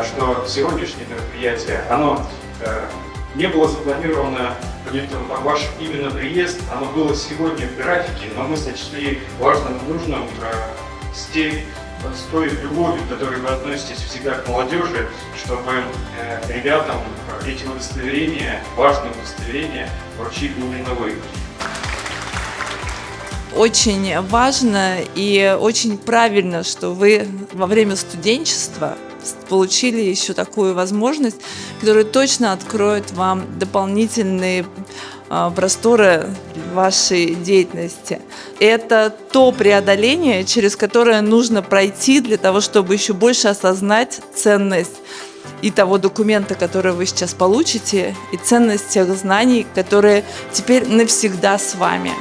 что сегодняшнее мероприятие, оно не было запланировано ваш именно приезд, оно было сегодня в графике, но мы сочли важным и нужным с той любовью, которой вы относитесь всегда к молодежи, чтобы ребятам эти удостоверения, важные удостоверения, вручили именно вы. Очень важно и очень правильно, что вы во время студенчества получили еще такую возможность, которая точно откроет вам дополнительные просторы вашей деятельности. Это то преодоление, через которое нужно пройти для того, чтобы еще больше осознать ценность и того документа, который вы сейчас получите, и ценность тех знаний, которые теперь навсегда с вами.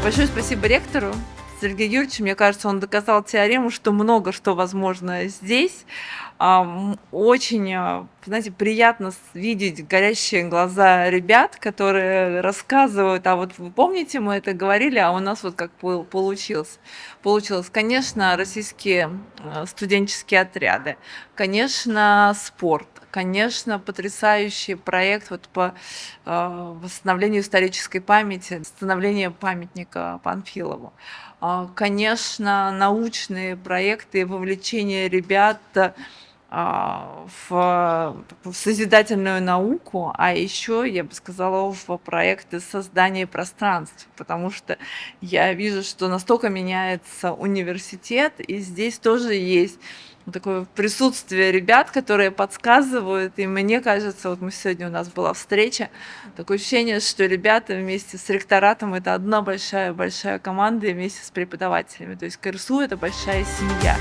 Большое спасибо ректору Сергею Юрьевичу. Мне кажется, он доказал теорему, что много что возможно здесь. Очень, знаете, приятно видеть горящие глаза ребят, которые рассказывают, а вот вы помните, мы это говорили, а у нас вот как получилось. Конечно, российские студенческие отряды, конечно, спорт, конечно, потрясающий проект вот по восстановлению исторической памяти, восстановлению памятника Панфилову. Конечно, научные проекты, вовлечение ребят в созидательную науку, а еще, я бы сказала, в проекты создания пространств, потому что я вижу, что настолько меняется университет, и здесь тоже есть такое присутствие ребят, которые подсказывают, и мне кажется, вот сегодня у нас была встреча, такое ощущение, что ребята вместе с ректоратом это одна большая команда и вместе с преподавателями, то есть КРСУ это большая семья.